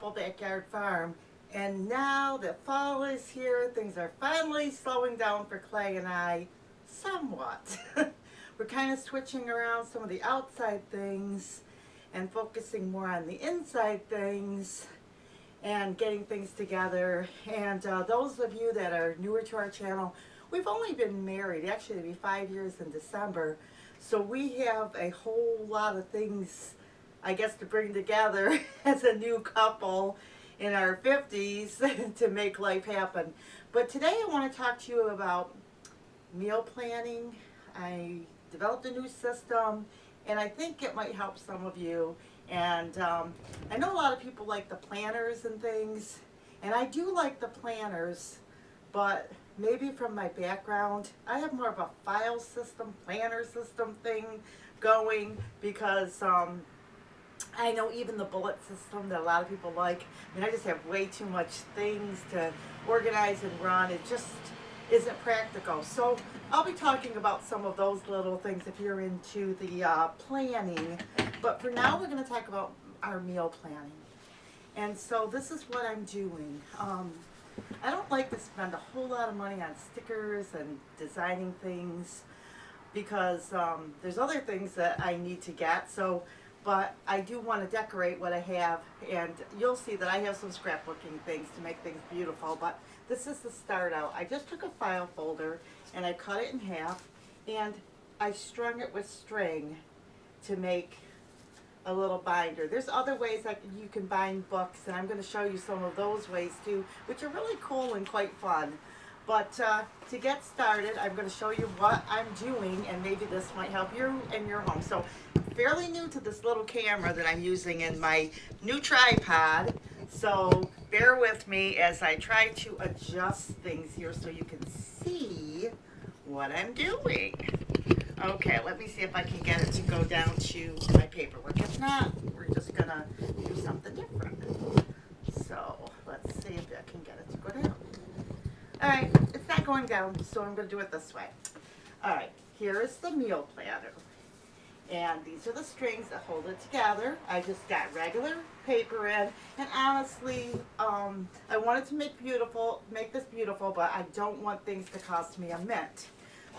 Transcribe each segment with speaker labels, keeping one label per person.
Speaker 1: Pople Backyard Farm. And now that fall is here, things are finally slowing down for Clay and I somewhat. We're kind of switching around some of the outside things and focusing more on the inside things and getting things together. And those of you that are newer to our channel, we've only been married, actually it'll be 5 years in December. So we have a whole lot of things, I guess, to bring together as a new couple in our 50s to make life happen. But today I want to talk to you about meal planning. I developed a new system and I think it might help some of you. And I know a lot of people like the planners and things, and I do like the planners, but maybe from my background, I have more of a file system, planner system thing going, because I know even the bullet system that a lot of people like, I mean, I just have way too much things to organize and run. It just isn't practical. So I'll be talking about some of those little things if you're into the planning. But for now, we're going to talk about our meal planning. And so this is what I'm doing. I don't like to spend a whole lot of money on stickers and designing things because there's other things that I need to get. But I do want to decorate what I have, and you'll see that I have some scrapbooking things to make things beautiful. But this is the start out. I just took a file folder and I cut it in half and I strung it with string to make a little binder. There's other ways that you can bind books, and I'm going to show you some of those ways too, which are really cool and quite fun. But to get started, I'm going to show you what I'm doing, and maybe this might help you in your home. So fairly new to this little camera that I'm using in my new tripod, so bear with me as I try to adjust things here so you can see what I'm doing. Okay, let me see if I can get it to go down to my paperwork. If not, we're just gonna do something different. So let's see if I can get it to go down. All right, it's not going down, so I'm gonna do it this way. All right, here is the meal planner. And these are the strings that hold it together. I just got regular paper in, and honestly, I wanted to make this beautiful, but I don't want things to cost me a mint.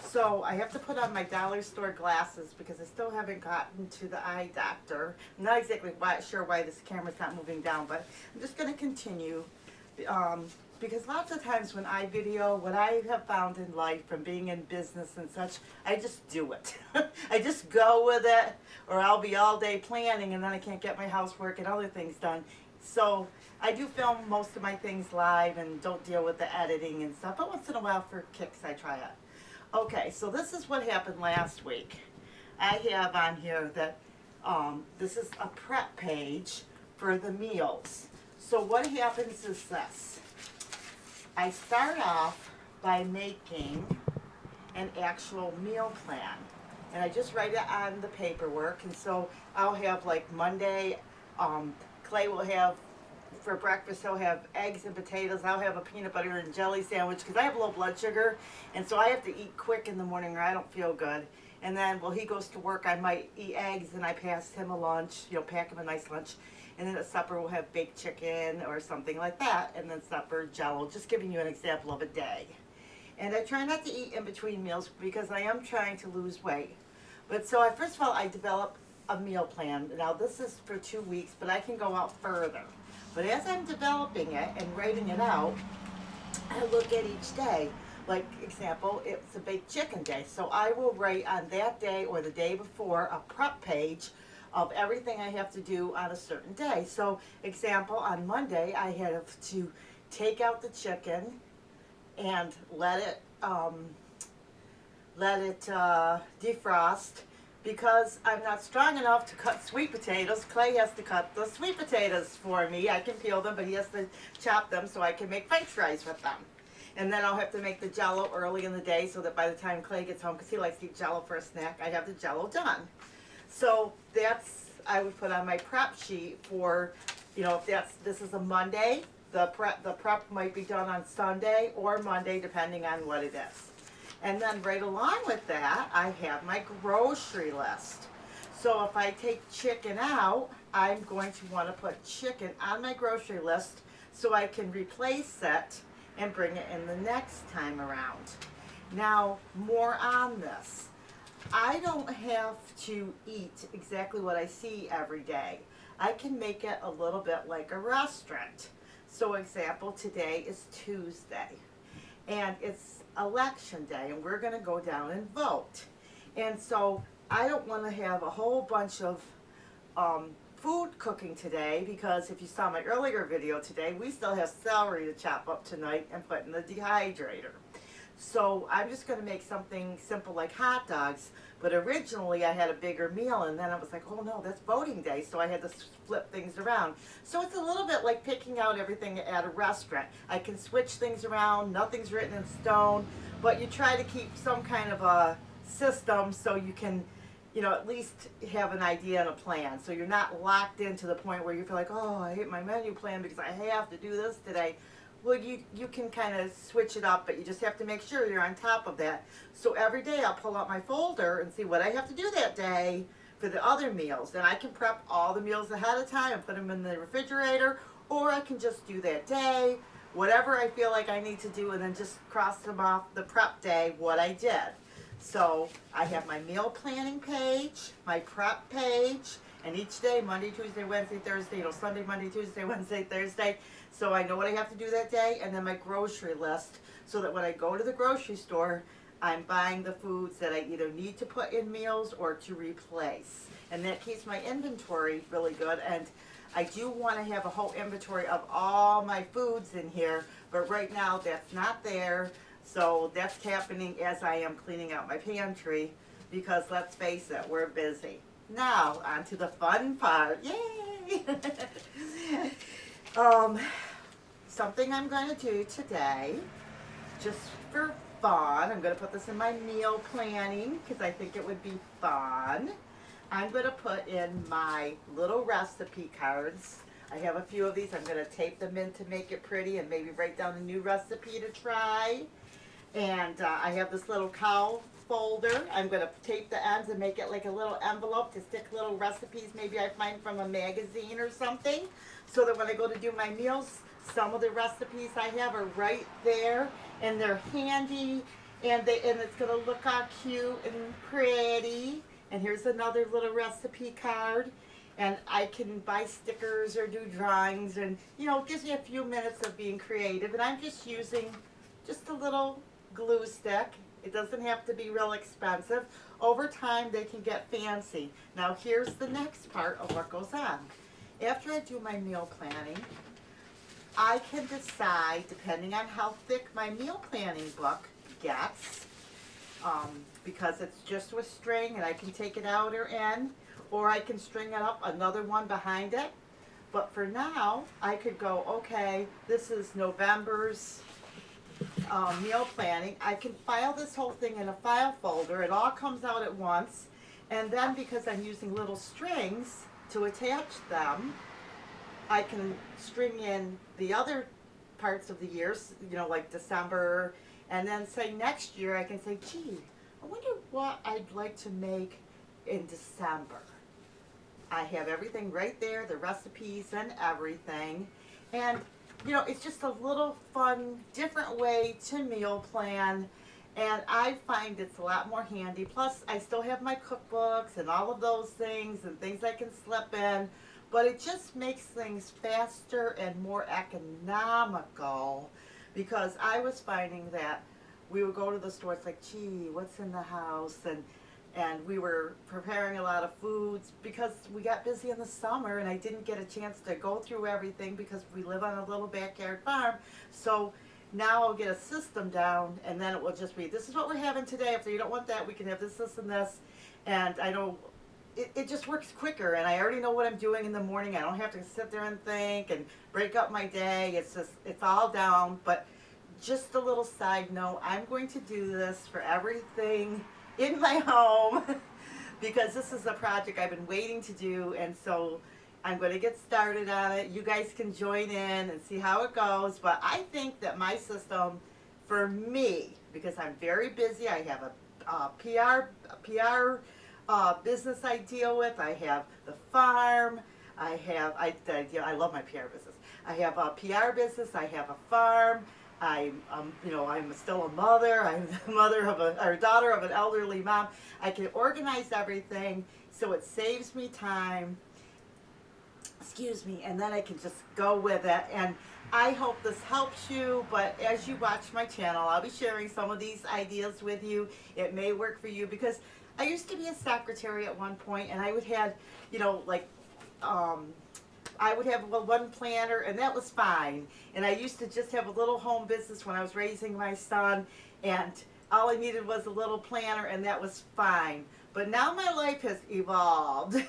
Speaker 1: So I have to put on my dollar store glasses because I still haven't gotten to the eye doctor. I'm not exactly sure why this camera's not moving down, but I'm just going to continue. Because lots of times when I video, what I have found in life from being in business and such, I just do it. I just go with it, or I'll be all day planning and then I can't get my housework and other things done. So I do film most of my things live and don't deal with the editing and stuff, but once in a while for kicks I try it. Okay, so this is what happened last week. I have on here that this is a prep page for the meals. So what happens is this. I start off by making an actual meal plan. And I just write it on the paperwork. And so I'll have like Monday, Clay will have, for breakfast, he'll have eggs and potatoes. I'll have a peanut butter and jelly sandwich because I have low blood sugar. And so I have to eat quick in the morning or I don't feel good. And then while he goes to work, I might eat eggs and I pass him a lunch, pack him a nice lunch. And then at supper we'll have baked chicken or something like that. And then supper, Jell-O, just giving you an example of a day. And I try not to eat in between meals because I am trying to lose weight. But so first of all, I develop a meal plan. Now this is for 2 weeks, but I can go out further. But as I'm developing it and writing it out, I look at each day. Like, example, it's a baked chicken day. So I will write on that day or the day before a prep page of everything I have to do on a certain day. So, example, on Monday, I have to take out the chicken and let it defrost. Because I'm not strong enough to cut sweet potatoes, Clay has to cut the sweet potatoes for me. I can peel them, but he has to chop them so I can make French fries with them. And then I'll have to make the Jell-O early in the day so that by the time Clay gets home, because he likes to eat Jell-O for a snack, I have the Jell-O done. So that's, I would put on my prep sheet for, if this is a Monday, the prep might be done on Sunday or Monday, depending on what it is. And then right along with that, I have my grocery list. So if I take chicken out, I'm going to want to put chicken on my grocery list so I can replace it and bring it in the next time around. Now, more on this. I don't have to eat exactly what I see every day. I can make it a little bit like a restaurant. So example, today is Tuesday and it's election day and we're going to go down and vote. And so I don't want to have a whole bunch of food cooking today, because if you saw my earlier video today, we still have celery to chop up tonight and put in the dehydrator. So I'm just going to make something simple like hot dogs, but originally I had a bigger meal and then I was like, oh no, that's voting day, so I had to flip things around. So it's a little bit like picking out everything at a restaurant. I can switch things around, nothing's written in stone, but you try to keep some kind of a system so you can, you know, at least have an idea and a plan. So you're not locked into the point where you feel like, oh, I hate my menu plan because I have to do this today. Well, you can kind of switch it up, but you just have to make sure you're on top of that. So every day I'll pull out my folder and see what I have to do that day for the other meals. And I can prep all the meals ahead of time and put them in the refrigerator, or I can just do that day, whatever I feel like I need to do, and then just cross them off the prep day, what I did. So I have my meal planning page, my prep page, and each day, Monday, Tuesday, Wednesday, Thursday, you know, Sunday, Monday, Tuesday, Wednesday, Thursday. So I know what I have to do that day, and then my grocery list, so that when I go to the grocery store, I'm buying the foods that I either need to put in meals or to replace. And that keeps my inventory really good. And I do want to have a whole inventory of all my foods in here, but right now that's not there. So that's happening as I am cleaning out my pantry, because let's face it, we're busy. Now, on to the fun part. Yay! Something I'm going to do today, just for fun, I'm going to put this in my meal planning because I think it would be fun. I'm going to put in my little recipe cards. I have a few of these. I'm going to tape them in to make it pretty and maybe write down a new recipe to try. And I have this little cow folder. I'm going to tape the ends and make it like a little envelope to stick little recipes maybe I find from a magazine or something, so that when I go to do my meals, some of the recipes I have are right there and they're handy, and it's going to look all cute and pretty. And here's another little recipe card, and I can buy stickers or do drawings, and you know, it gives me a few minutes of being creative. And I'm just using just a little glue stick. It doesn't have to be real expensive. Over time they can get fancy. Now here's the next part of what goes on. After I do my meal planning, I can decide, depending on how thick my meal planning book gets, because it's just with string and I can take it out or in, or I can string it up another one behind it. But for now, I could go, okay, this is November's meal planning. I can file this whole thing in a file folder. It all comes out at once. And then because I'm using little strings to attach them, I can string in the other parts of the years, you know, like December, and then say next year I can say, gee, I wonder what I'd like to make in December. I have everything right there, the recipes and everything. And you know, it's just a little fun, different way to meal plan, and I find it's a lot more handy. Plus, I still have my cookbooks and all of those things and things I can slip in, but it just makes things faster and more economical, because I was finding that we would go to the store, it's like, gee, what's in the house? And we were preparing a lot of foods because we got busy in the summer and I didn't get a chance to go through everything because we live on a little backyard farm. So now I'll get a system down, and then it will just be, this is what we're having today. If you don't want that, we can have this, this, and this. And I know it just works quicker, and I already know what I'm doing in the morning. I don't have to sit there and think and break up my day. It's just, it's all down. But just a little side note, I'm going to do this for everything in my home because this is a project I've been waiting to do, and so I'm going to get started on it. You guys can join in and see how it goes, but I think that my system, for me, because I'm very busy, I have a PR business I deal with, I have the farm, I love my PR business. I have a PR business. I have a farm. I'm still a mother. I'm the mother of or daughter of an elderly mom. I can organize everything so it saves me time. Excuse me, and then I can just go with it. And I hope this helps you. But as you watch my channel, I'll be sharing some of these ideas with you. It may work for you because I used to be a secretary at one point, and I would have, like I would have one planner, and that was fine. And I used to just have a little home business when I was raising my son, and all I needed was a little planner, and that was fine. But now my life has evolved,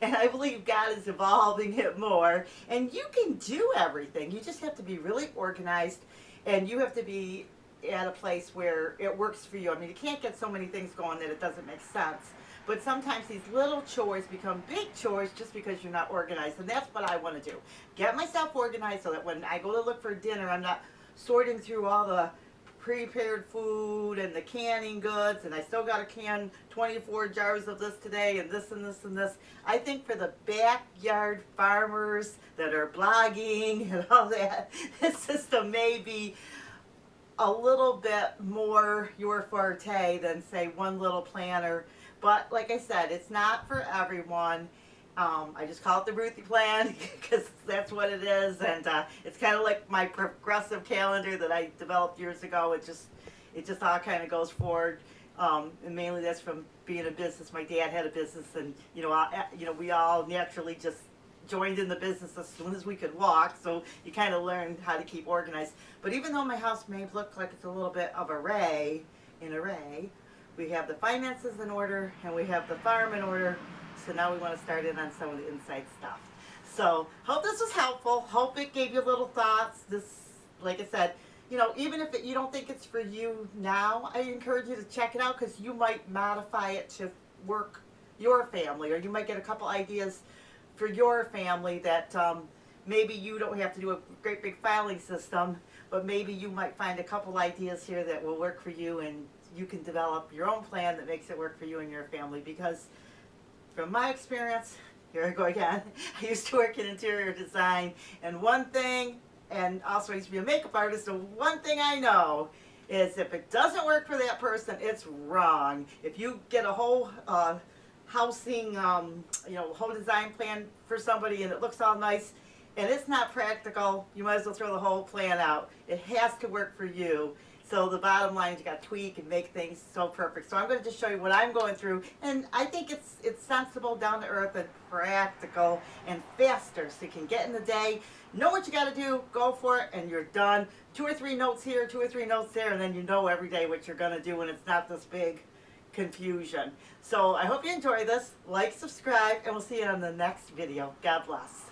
Speaker 1: and I believe God is evolving it more. And you can do everything. You just have to be really organized, and you have to be at a place where it works for you. I mean, you can't get so many things going that it doesn't make sense. But sometimes these little chores become big chores just because you're not organized. And that's what I want to do. Get myself organized so that when I go to look for dinner, I'm not sorting through all the prepared food and the canning goods. And I still got to can 24 jars of this today and this and this and this. I think for the backyard farmers that are blogging and all that, this system may be a little bit more your forte than, say, one little planner. But like I said, it's not for everyone. I just call it the Ruthie plan because that's what it is, and it's kind of like my progressive calendar that I developed years ago. It just all kind of goes forward, and mainly that's from being in business. My dad had a business, and we all naturally just joined in the business as soon as we could walk. So you kind of learn how to keep organized. But even though my house may look like it's a little bit of array, we have the finances in order, and we have the farm in order. So now we want to start in on some of the inside stuff. So hope this was helpful. Hope it gave you little thoughts. This, like I said, even if you don't think it's for you now, I encourage you to check it out because you might modify it to work your family, or you might get a couple ideas for your family that maybe you don't have to do a great big filing system, but maybe you might find a couple ideas here that will work for you, and you can develop your own plan that makes it work for you and your family. Because from my experience, here I go again, I used to work in interior design, and one thing, and also I used to be a makeup artist, so one thing I know is if it doesn't work for that person, it's wrong. If you get a whole housing, whole design plan for somebody and it looks all nice and it's not practical, you might as well throw the whole plan out. It has to work for you. So the bottom line is you got to tweak and make things so perfect. So I'm going to just show you what I'm going through, and I think it's sensible, down to earth, and practical, and faster. So you can get in the day, know what you got to do, go for it, and you're done. 2 or 3 notes here, 2 or 3 notes there, and then you know every day what you're going to do, and it's not this big confusion. So I hope you enjoy this. Like, subscribe, and we'll see you on the next video. God bless.